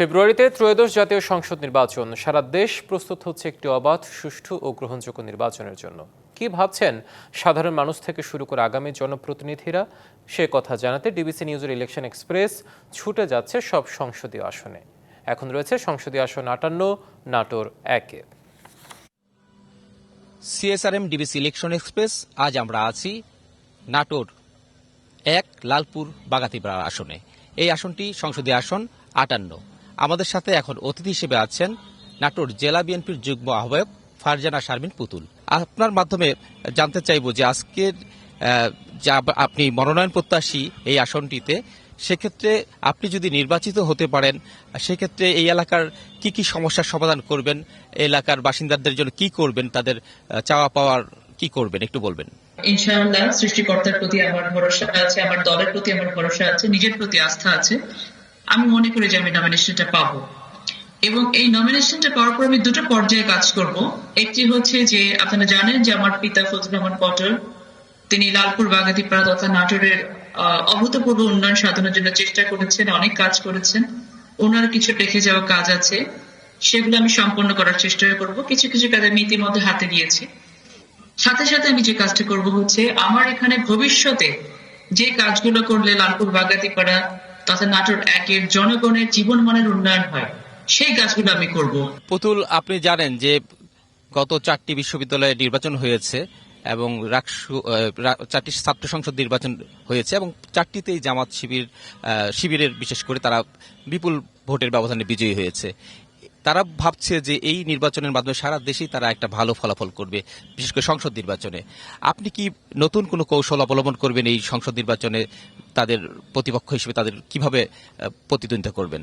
ফেব্রুয়ারিতে ত্রয়োদশ জাতীয় সংসদ নির্বাচন। সারা দেশ প্রস্তুত হচ্ছে একটি অবাধ, সুষ্ঠু ও গ্রহণযোগ্য নির্বাচনের জন্য। কি ভাবছেন সাধারণ মানুষ থেকে শুরু করে আগামী জনপ্রতিনিধিরা, সে কথা জানাতে ডিবিসি নিউজের ইলেকশন এক্সপ্রেস ছুটে যাচ্ছে সব সংসদীয় আসনে। এখন রয়েছে সংসদীয় আসন 58, নাটোর 1-এ। সিএসআরএম ডিবিসি ইলেকশন এক্সপ্রেস, আজ আমরা আছি নাটোর 1 লালপুর বাগাতিপাড়া আসনে। এই আসনটি সংসদীয় আসন 58। আমাদের সাথে এখন অতিথি হিসেবে আছেন নাটোর জেলা বিএনপির যুগ্ম আহ্বায়ক ফারজানা শারমিন পুতুল। আপনার মাধ্যমে জানতে চাইব যে আজকের আপনি মনোনয়ন প্রত্যাশী এই আসনটিতে, সেক্ষেত্রে আপনি যদি নির্বাচিত হতে পারেন, সেক্ষেত্রে এই এলাকার কি কি সমস্যার সমাধান করবেন, এলাকার বাসিন্দাদের জন্য কি করবেন, তাদের চাওয়া পাওয়ার কি করবেন, একটু বলবেন। ইনশাআল্লাহ সৃষ্টিকর্তার প্রতি আমার ভরসা আছে, আমার দলের প্রতি আমার ভরসা আছে, নিজের প্রতি আস্থা আছে। আমি মনে করি যে আমি নমিনেশনটা পাবো, এবং এই নমিনেশনটা পাওয়ার পর আমি দুটো পর্যায়ে কাজ করব। একটি হচ্ছে যে আপনারা জানেন যে আমার পিতা ফজলুর রহমান পটল, তিনি লালপুর বাগাতিপাড়া তথা নাটোরের অভূতপূর্ব উন্নয়ন সাধনের জন্য চেষ্টা করেছেন, অনেক কাজ করেছেন। ওনার কিছু রেখে যাওয়া কাজ আছে, সেগুলো আমি সম্পন্ন করার চেষ্টা করব। কিছু কিছু কাজ আমি ইতিমধ্যে হাতে দিয়েছি। সাথে সাথে আমি যে কাজটা করব হচ্ছে, আমার এখানে ভবিষ্যতে যে কাজগুলো করলে লালপুর বাগাতিপাড়া তথা নাটোর 1-এর জনগণের জীবনমানের উন্নয়ন হয়, সেই কাজগুলো আমি করব। পুতুল, আপনি জানেন যে গত 4টি বিশ্ববিদ্যালয়ে নির্বাচন হয়েছে এবং 4টি ছাত্র সংসদ নির্বাচন হয়েছে, এবং 4টিতেই জামাত শিবিরের বিশেষ করে তারা বিপুল ভোটের ব্যবধানে বিজয়ী হয়েছে। তারা ভাবছে যে এই নির্বাচনের মাধ্যমে সারা দেশেই তারা একটা ভালো ফলাফল করবে, বিশেষ করে সংসদ নির্বাচনে। আপনি কি নতুন কোনো কৌশল অবলম্বন করবেন এই সংসদ নির্বাচনে? তাদের প্রতিপক্ষ হিসেবে তাদের কিভাবে প্রতিদ্বন্দ্বিতা করবেন?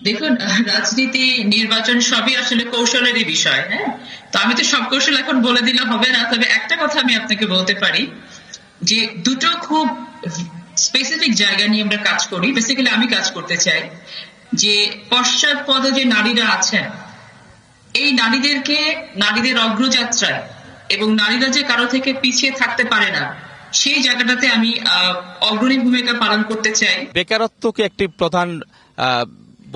দেখুন, রাজনীতি, নির্বাচন সবই আসলে কৌশলেরই বিষয়। হ্যাঁ, তো আমি তো সব কৌশল এখন বলে দিলে হবে না। তবে একটা কথা আমি আপনাকে বলতে পারি যে দুটো খুব স্পেসিফিক জায়গা নিয়ে আমরা কাজ করি। বেসিক্যালি আমি কাজ করতে চাই যে পশ্চাৎপদে যে নারীরা আছেন, এই নারীদের অগ্রযাত্রায় এবং নারীরা যে কারো থেকে পিছিয়ে থাকতে পারে না, সেই জায়গাটাতে আমি অগ্রণী ভূমিকা পালন করতে চাই। বেকারত্বকে একটি প্রধান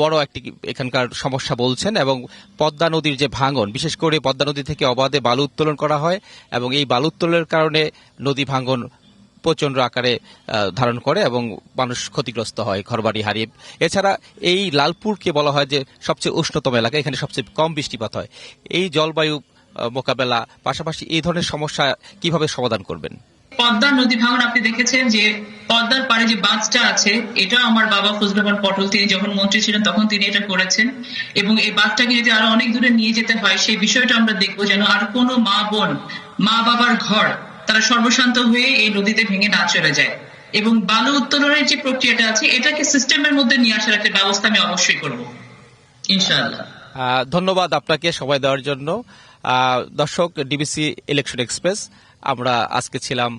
বড় একটি এখানকার সমস্যা বলছেন, এবং পদ্মা নদীর যে ভাঙন, বিশেষ করে পদ্মা নদী থেকে অবাধে বালু উত্তোলন করা হয়, এবং এই বালু উত্তোলনের কারণে নদী ভাঙন প্রচন্ড আকারে ধারণ করে এবং মানুষ ক্ষতিগ্রস্ত হয়, ঘরবাড়ি হারিয়ে। এছাড়া এই লালপুরকে বলা হয় যে সবচেয়ে উষ্ণতম এলাকা, এখানে সবচেয়ে কম বৃষ্টিপাত হয়। এই জলবায়ু মোকাবেলা, পাশাপাশি এই ধরনের সমস্যা কিভাবে সমাধান করবেন? পদ্মা নদী ভাঙন আপনি দেখেছেন যে পদ্মার পাড়ে যে বাঁধটা আছে, এটা আমার বাবা ফজলুর রহমান পটল, তিনি যখন মন্ত্রী ছিলেন তখন তিনি এটা করেছেন। এবং এই বাঁধটাকে যদি আরো অনেক দূরে নিয়ে যেতে হয়, সেই বিষয়টা আমরা দেখবো যেন আর কোনো মা বোন, মা বাবার ঘর তারা সর্বশান্ত হয়ে এই নদীতে ভেঙে না চলে যায়। এবং বালু উত্তোলনের যে প্রক্রিয়াটা আছে, এটাকে সিস্টেমের মধ্যে নিয়ে আসার একটা ব্যবস্থা আমি অবশ্যই করব, ইনশাআল্লাহ। ধন্যবাদ আপনাকে সময় দেওয়ার জন্য। দর্শক, ডিবিসি ইলেকশন এক্সপ্রেস, আমরা আজকে ছিলাম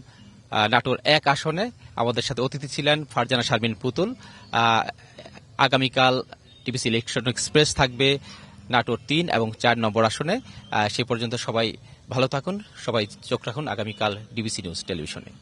নাটোর 1 আসনে। আমাদের সাথে অতিথি ছিলেন ফারজানা শারমিন পুতুল। আগামীকাল ডিবিসি ইলেকশন এক্সপ্রেস থাকবে নাটোর 3 এবং 4 নম্বর আসনে। সে পর্যন্ত সবাই ভালো থাকুন, সবাই চোখ রাখুন আগামীকাল ডিবিসি নিউজ টেলিভিশনে।